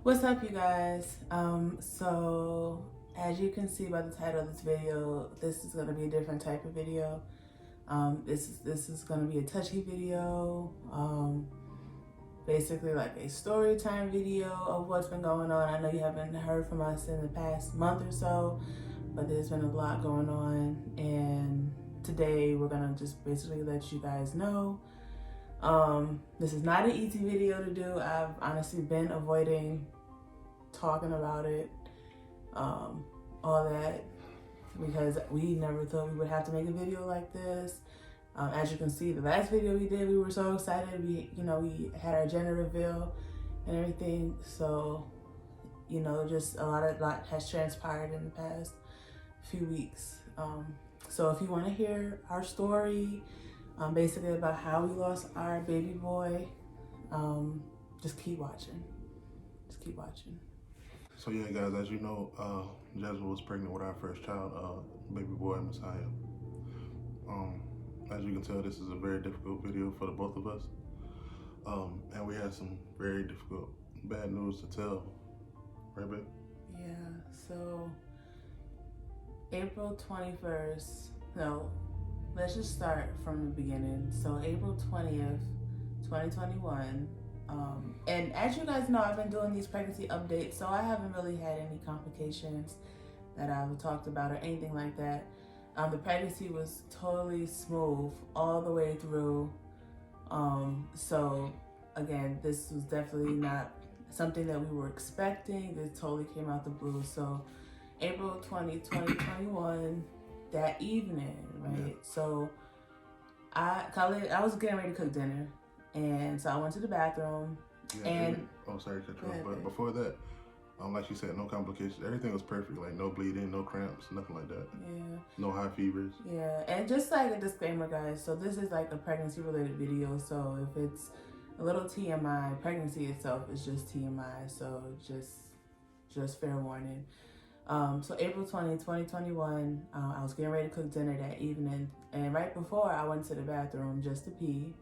What's up, you guys? So as you can see by the title of this video, this is going to be a different type of video. This is going to be a touchy video, basically like a story time video of what's been going on. I know you haven't heard from us in the past month or so, but there's been a lot going on, and today we're going to just basically let you guys know. This is not an easy video to do. I've honestly been avoiding talking about it, all that, because we never thought we would have to make a video like this. As you can see, the last video we did, we were so excited. We had our gender reveal and everything. So, just a lot has transpired in the past few weeks. So if you want to hear our story, basically about how we lost our baby boy, just keep watching. Just keep watching. So yeah, guys, as you know, Jazmine was pregnant with our first child, baby boy Messiah. As you can tell, this is a very difficult video for the both of us, and we had some very difficult, bad news to tell, right, babe? Yeah. So April 21st. No, let's just start from the beginning. So April 20th, 2021. And as you guys know, I've been doing these pregnancy updates, so I haven't really had any complications that I've talked about or anything like that. The pregnancy was totally smooth all the way through. So again, this was definitely not something that we were expecting. This totally came out the blue. So April 20, 2021, that evening, right? Yeah. So Khalid, I was getting ready to cook dinner. And so I went to the bathroom, sorry to cut you off, but before that, like she said, no complications. Everything was perfect, like no bleeding, no cramps, nothing like that. Yeah. No high fevers. Yeah, and just like a disclaimer, guys, so this is like a pregnancy-related video, so if it's a little TMI, pregnancy itself is just TMI, so just fair warning. So April 20, 2021, I was getting ready to cook dinner that evening, and right before I went to the bathroom just to pee.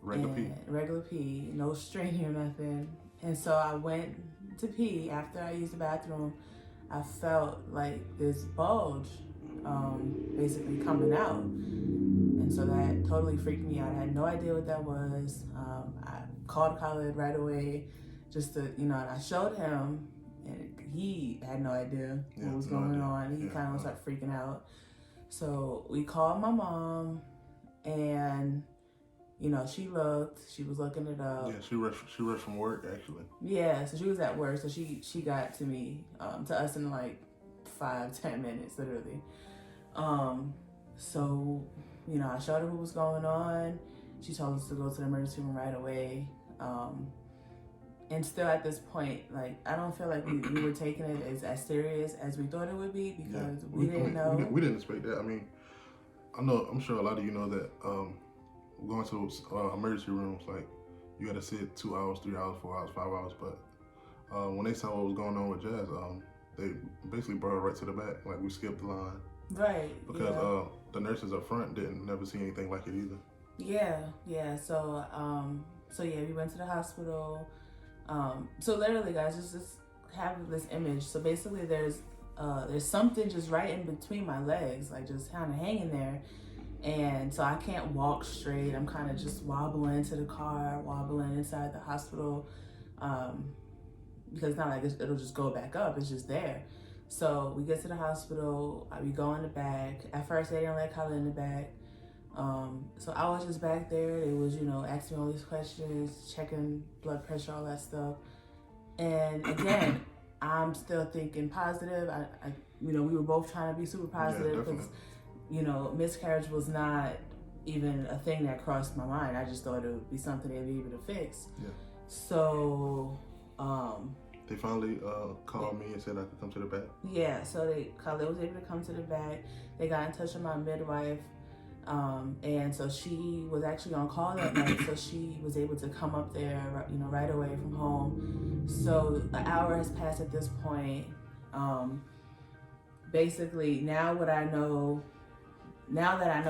Regular pee, no straining or nothing. And so I went to pee. After I used the bathroom, I felt like this bulge basically coming out. And so that totally freaked me out. I had no idea what that was. I called Khalid right away just to, and I showed him, and he had no idea what was going on. He kind of was like freaking out. So we called my mom, and she was looking it up. Yeah, she rushed from work, actually. Yeah, so she was at work, so she got to me, to us in like 5-10 minutes, literally. So, I showed her what was going on. She told us to go to the emergency room right away. And still at this point, like, I don't feel like we were taking it as serious as we thought it would be, because we didn't know. We didn't expect that. I mean, I'm sure a lot of you know that, going to emergency rooms, like, you got to sit 2 hours, 3 hours, 4 hours, 5 hours. But when they saw what was going on with Jazz, they basically brought her right to the back. Like, we skipped the line. Right. Because the nurses up front didn't never see anything like it either. Yeah. So we went to the hospital. So literally, guys, just have this image. So basically, there's something just right in between my legs, like just kind of hanging there. And so I can't walk straight. I'm kind of just wobbling to the car, wobbling inside the hospital, because it's not like it'll just go back up. It's just there. So we get to the hospital. We go in the back. At first, they didn't let Khalid in the back. So I was just back there. They was, asking me all these questions, checking blood pressure, all that stuff. And again, I'm still thinking positive. We were both trying to be super positive, because miscarriage was not even a thing that crossed my mind. I just thought it would be something they'd be able to fix. Yeah. So, they finally called me and said I could come to the back. Yeah, so Khalid was able to come to the back. They got in touch with my midwife, and so she was actually on call that night, so she was able to come up there, right away from home. So an hour has passed at this point. Basically, now that I know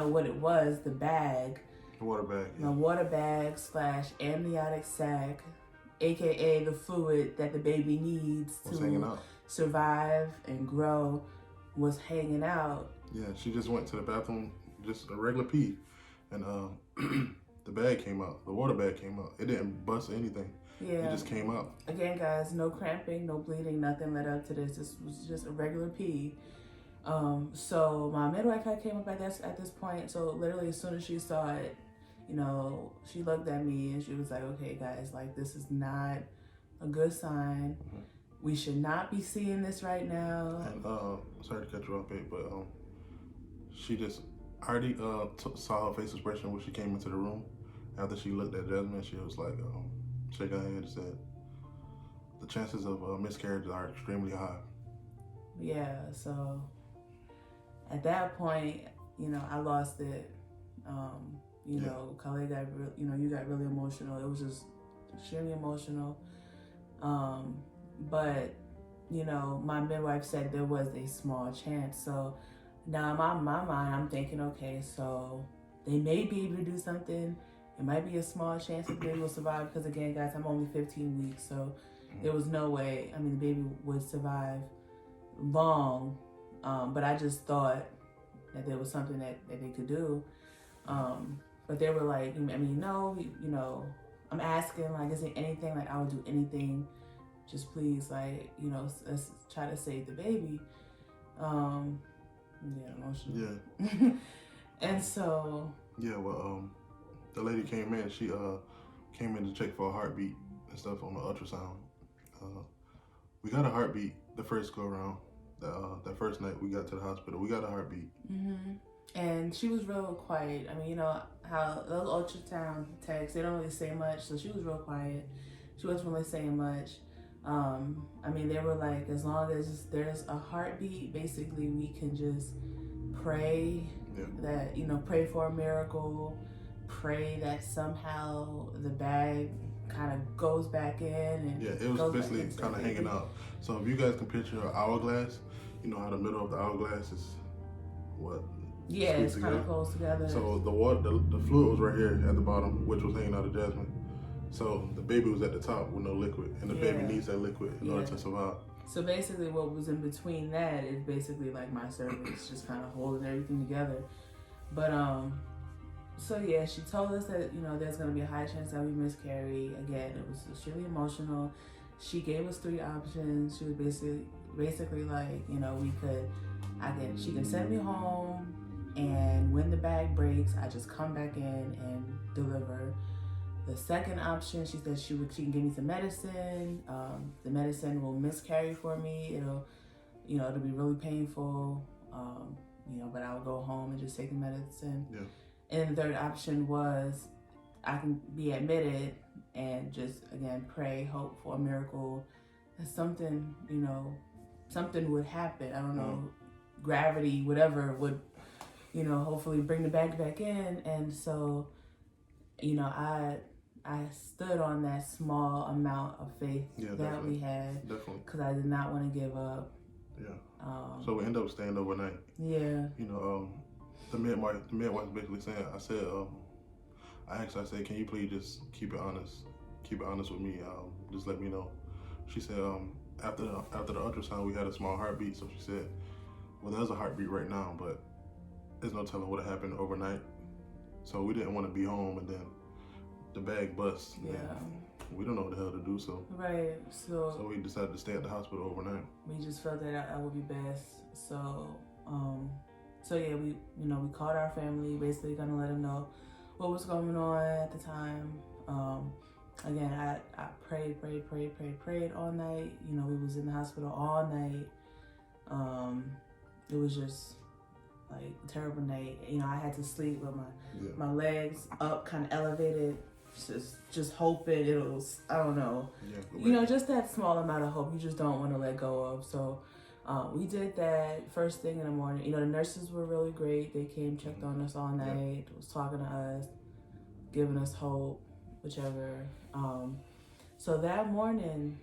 what it was, the bag. The water bag. Yeah. The water bag / amniotic sac aka the fluid that the baby needs to survive and grow, was hanging out. Yeah, she just went to the bathroom, just a regular pee, and the bag came out. The water bag came out. It didn't bust or anything. Yeah. It just came out. Again, guys, no cramping, no bleeding, nothing led up to this. This was just a regular pee. So my midwife had came up at this point. So literally as soon as she saw it, you know, she looked at me and she was like, okay, guys, like, this is not a good sign. Mm-hmm. We should not be seeing this right now. And sorry to cut you off, babe, but she just already saw her face expression when she came into the room. After she looked at Jazmine, she was like, shaking her head and said, the chances of miscarriage are extremely high. Yeah, so at that point, you know, I lost it. You know, Khalid got, you got really emotional. It was just extremely emotional. But, you know, my midwife said there was a small chance. So now in my mind, I'm thinking, okay, so they may be able to do something. It might be a small chance that the baby will survive. Because again, guys, I'm only 15 weeks. So there was no way, I mean, the baby would survive long. But I just thought that there was something that they could do. But they were like, I mean, no, you know, I'm asking, like, is there anything, like, I would do anything, just please, like, you know, let's try to save the baby. Yeah, emotional. Yeah. And so. Yeah, well, the lady came in, she came in to check for a heartbeat and stuff on the ultrasound. We got a heartbeat the first go around. That first night we got to the hospital, we got a heartbeat. Mm-hmm. And she was real quiet. I mean, you know how those ultrasound techs, they don't really say much, so she was real quiet. She wasn't really saying much. I mean, they were like, as long as there's a heartbeat, basically we can just pray that, you know, pray for a miracle, pray that somehow the bag kind of goes back in. And yeah, it was basically kind of hanging out. So if you guys can picture an hourglass, you know how the middle of the hourglass is what? Yeah, it's kind of close together. So the water, the fluid was right here at the bottom, which was hanging out of Jazmine. So the baby was at the top with no liquid, and the baby needs that liquid in order to survive. So basically what was in between that is basically like my cervix, just kind of holding everything together. But so yeah, she told us that, you know, there's going to be a high chance that we miscarry. Again, it was extremely emotional. She gave us 3 options. She was basically like, you know, she can send me home, and when the bag breaks, I just come back in and deliver. The second option, she said she can give me some medicine. The medicine will miscarry for me. It'll be really painful. You know, but I would go home and just take the medicine. Yeah. And the third option was I can be admitted and just, again, pray, hope for a miracle, that something, you know, something would happen. I don't know, gravity, whatever would, you know, hopefully bring the bag back in. And so, you know, I stood on that small amount of faith that we had, because I did not want to give up. Yeah. So we ended up staying overnight. Yeah. You know, the midwife basically saying, I said, I said, can you please just keep it honest with me? Just let me know. She said, after the ultrasound, we had a small heartbeat. So she said, well, there's a heartbeat right now, but there's no telling what happened overnight. So we didn't want to be home and then the bag busts. Yeah. We don't know what the hell to do, so. Right, so we decided to stay at the hospital overnight. We just felt that would be best. So yeah, we called our family, basically gonna let them know what was going on at the time. Again, I prayed all night. You know, we was in the hospital all night. It was just like a terrible night. You know, I had to sleep with my legs up, kind of elevated, just hoping it'll, I don't know. Yeah, you know, just that small amount of hope you just don't want to let go of. So we did that first thing in the morning. You know, the nurses were really great. They came, checked on us all night, was talking to us, giving us hope, whichever. So that morning,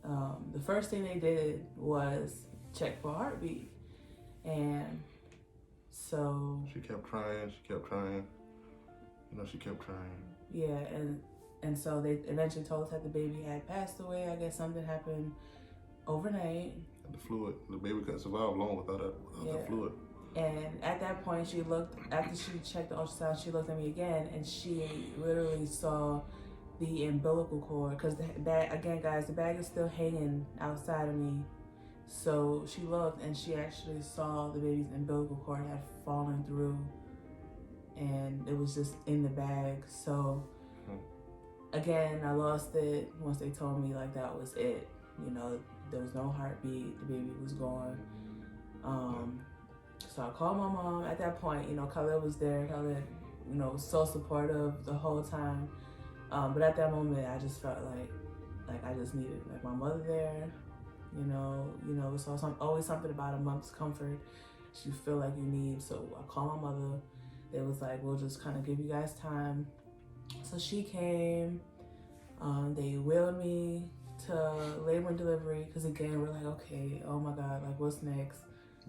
the first thing they did was check for a heartbeat. And so she kept trying. You know, she kept trying. Yeah, and And so they eventually told us that the baby had passed away. I guess something happened overnight. The fluid, the baby couldn't survive long without the fluid. And at that point, she looked, after she checked the ultrasound, she looked at me again, and she literally saw the umbilical cord, because the bag, again guys, the bag is still hanging outside of me. So she looked and she actually saw the baby's umbilical cord had fallen through, and it was just in the bag. So again, I lost it once they told me like that was it. You know, there was no heartbeat, the baby was gone. So I called my mom. At that point, you know, Khalid was there. Khalid, you know, was so supportive the whole time. But at that moment, I just felt like I just needed like my mother there. You know, so always something about a mother's comfort. You feel like you need. So I called my mother. It was like, we'll just kind of give you guys time. So she came. They wheeled me to labor and delivery, because again, we're like, okay, oh my God, like what's next?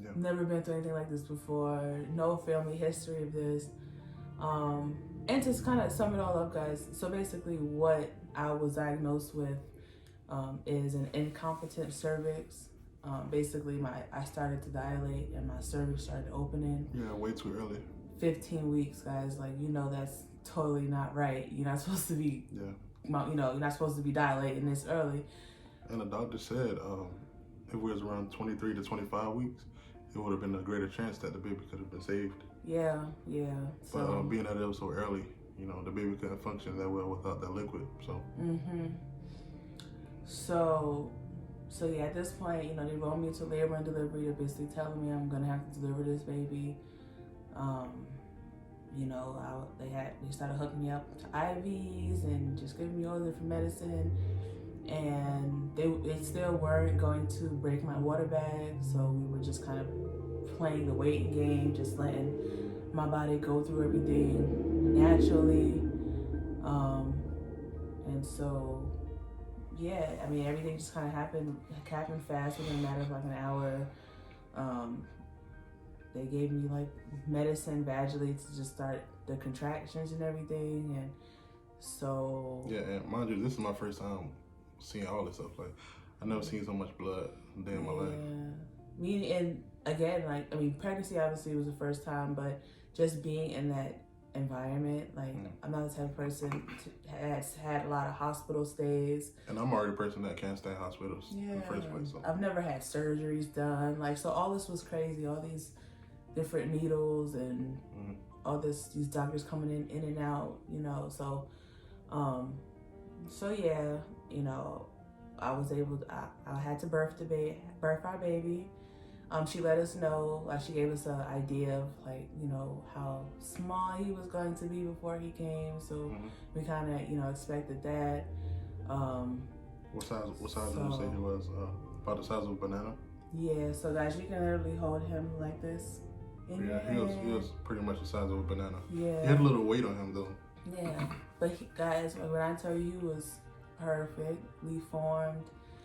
Yeah. Never been through anything like this before. No family history of this. And to kind of sum it all up, guys, so basically what I was diagnosed with is an incompetent cervix. Basically, I started to dilate and my cervix started opening. Yeah, way too early. 15 weeks, guys. Like, you know, that's totally not right. You're not supposed to be, you know, you're not supposed to be dilating this early. And the doctor said if it was around 23 to 25 weeks, it would have been a greater chance that the baby could have been saved. Yeah. But being that it was so early, you know, the baby couldn't function that well without that liquid. So. So yeah, at this point, you know, they rolled me to labor and delivery. They're basically telling me I'm gonna have to deliver this baby. You know, they started hooking me up to IVs and just giving me all different medicine. And they still weren't going to break my water bag, so we were just kind of playing the waiting game, just letting my body go through everything naturally. And so, yeah, I mean, everything just kind of happened fast within a matter of like an hour. They gave me like medicine vaginally to just start the contractions and everything, and so. Yeah, and mind you, this is my first time seeing all this stuff. Like, I've never seen so much blood a day in my life. Me, and again, like, I mean, pregnancy obviously was the first time, but just being in that environment, like, I'm not the type of person has had a lot of hospital stays. And I'm already a person that can't stand hospitals in the first place. So. I've never had surgeries done. Like, so all this was crazy. All these different needles and all these doctors coming in and out, you know. So, so yeah, you know, I was able to, I had to birth our baby. She let us know, like she gave us an idea of like, you know, how small he was going to be before he came. So we kind of, you know, expected that. What size did you say he was? About the size of a banana? Yeah, so guys, you can literally hold him like this. He was pretty much the size of a banana. Yeah. He had a little weight on him though. Yeah, but guys, when I tell you, he was perfectly formed.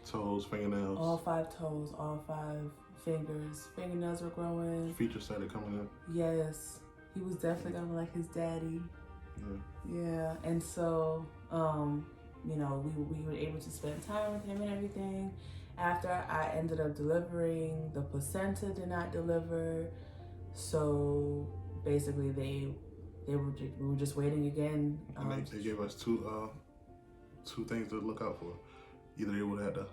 Toes, fingernails. All 5 toes, all 5 fingers. Fingernails were growing. Features started coming in. Yes, he was definitely gonna be like his daddy. Yeah, and so, you know, we were able to spend time with him and everything. After I ended up delivering, the placenta did not deliver. So basically, we were just waiting again. And they gave us two things to look out for. Either they would have to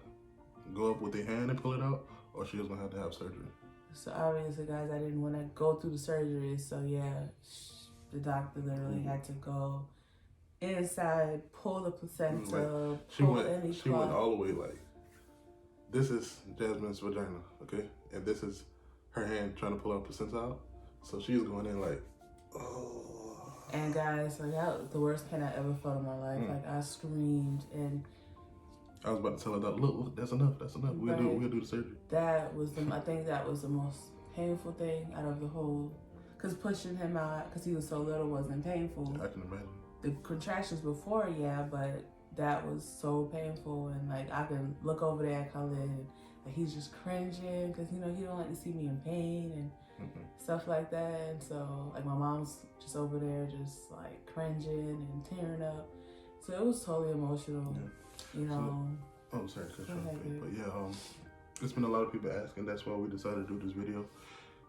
go up with their hand and pull it out, or she was gonna have to have surgery. So obviously, guys, I didn't want to go through the surgery. So yeah, the doctor literally had to go inside, pull the placenta, she went all the way like, this is Jazmine's vagina, okay, and this is her hand trying to pull out placenta out. So she's going in like, oh. And guys, like that was the worst pain I ever felt in my life. Like I screamed, and I was about to tell her that, look, that's enough. We'll do the surgery. I think that was the most painful thing out of the whole, because pushing him out, because he was so little, wasn't painful. I can imagine. The contractions before, yeah, but that was so painful, and like I can look over there at Khalid, and like he's just cringing, because you know he don't like to see me in pain and stuff like that. And so like my mom's just over there just like cringing and tearing up. So it was totally emotional. Yeah. You know. So, sorry, but yeah, it's been a lot of people asking. That's why we decided to do this video.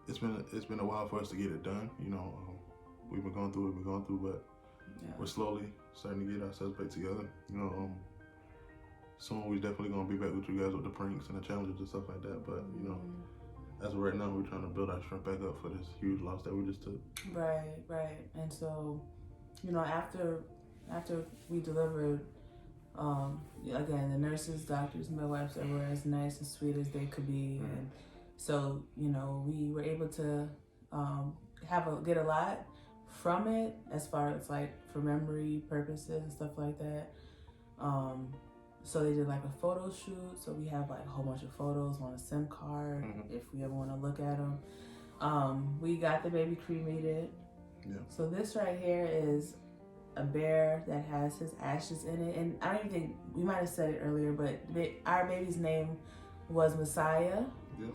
It's been a while for us to get it done. You know, we've been going through but we're slowly starting to get ourselves back together. You know, soon we're definitely gonna be back with you guys with the pranks and the challenges and stuff like that. But you know, as of right now, we're trying to build our strength back up for this huge loss that we just took. Right. And so, you know, after we delivered, again, the nurses, doctors, midwives, they were as nice and sweet as they could be, and so, you know, we were able to get a lot from it as far as like for memory purposes and stuff like that. So they did like a photo shoot. So we have like a whole bunch of photos on a SIM card if we ever want to look at them. We got the baby cremated. Yeah. So this right here is a bear that has his ashes in it. And I don't even think, we might have said it earlier, but our baby's name was Messiah. Yeah.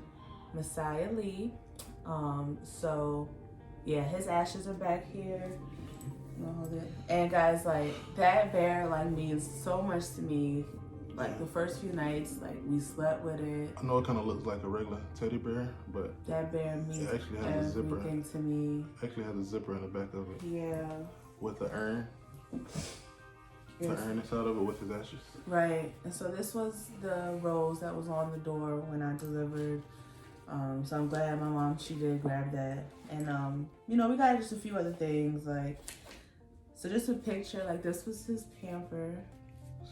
Messiah Lee. So yeah, his ashes are back here. And guys, like, that bear like means so much to me. Like the first few nights, like we slept with it. I know it kind of looks like a regular teddy bear, but that bear means it actually has everything to me. Actually has a zipper in the back of it. Yeah. With the urn. The urn inside of it with his ashes. Right. And so this was the rose that was on the door when I delivered. So I'm glad my mom, she did grab that. And you know, we got just a few other things, like, so just a picture, like this was his pamper.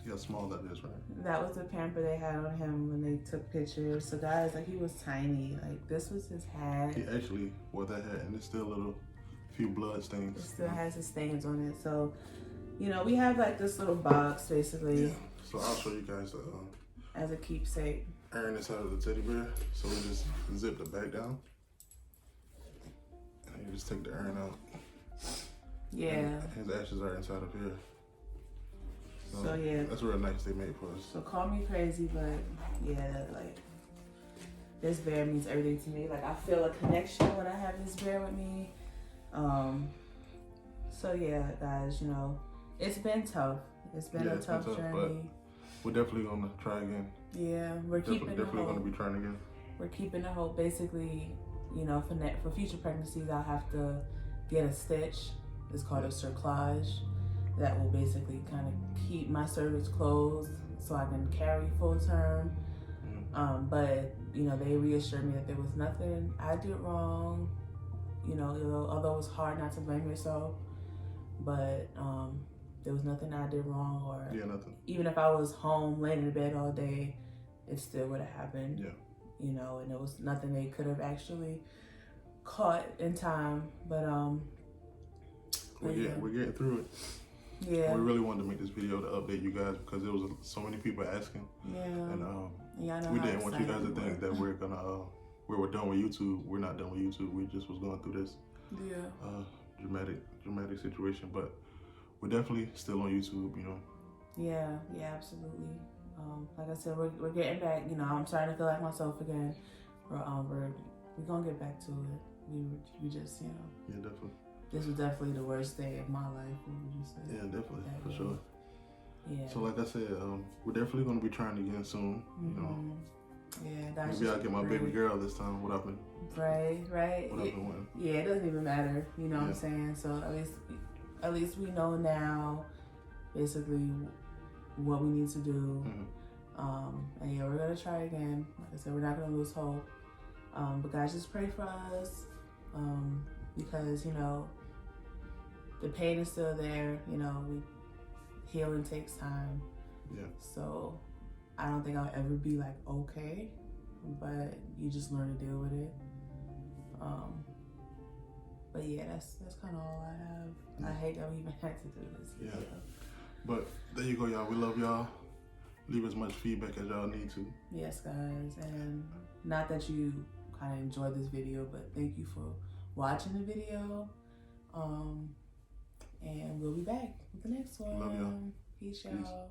See how small that is, right? That was the pamper they had on him when they took pictures. So guys, like, he was tiny. Like, this was his hat. He actually wore that hat, and it's still a few blood stains. It still has his stains on it. So, you know, we have like this little box basically. Yeah. So I'll show you guys the as a keepsake. Urn inside of the teddy bear. So we just zip the back down, and you just take the urn out. Yeah. And his ashes are inside of here. So yeah, that's real nice they made for us. So call me crazy, but yeah, like, this bear means everything to me. Like, I feel a connection when I have this bear with me. So yeah, guys, you know, it's been tough. It's been a tough journey. We're definitely gonna try again. Yeah, we're definitely gonna be trying again. We're keeping the hope. Basically, you know, for future pregnancies, I'll have to get a stitch. It's called a cerclage. That will basically kind of keep my cervix closed so I can carry full term. But, you know, they reassured me that there was nothing I did wrong. You know, although it's hard not to blame yourself, but there was nothing I did wrong, or nothing. Even if I was home laying in bed all day, it still would have happened. Yeah. You know, and there was nothing they could have actually caught in time. But we're getting through it. Yeah. We really wanted to make this video to update you guys because there was so many people asking. Yeah. And we didn't want you guys to think that we're done with YouTube. We're not done with YouTube. We just was going through this dramatic situation, but we're definitely still on YouTube, you know. Yeah, absolutely. Like I said, we're getting back. You know, I'm starting to feel like myself again. We're gonna get back to it. We just, you know. Yeah, definitely. This was definitely the worst day of my life. What would you say? Yeah, definitely, for sure. Yeah. So like I said, we're definitely gonna be trying again soon. You know. Yeah, that's maybe I'll get my baby girl this time. What I've been. Right. What I've been wanting. Yeah, it doesn't even matter. You know what I'm saying? So at least we know now, basically, what we need to do. And yeah, we're gonna try again. Like I said, we're not gonna lose hope. But guys, just pray for us, because, you know, the pain is still there. You know, healing takes time. Yeah. So I don't think I'll ever be like okay, but you just learn to deal with it. But yeah, that's kind of all I have. I hate that we even had to do this. Yeah. But there you go, y'all. We love y'all. Leave as much feedback as y'all need to. Yes, guys. And not that you kind of enjoyed this video, but thank you for watching the video. And we'll be back with the next one. Love y'all. Peace, y'all.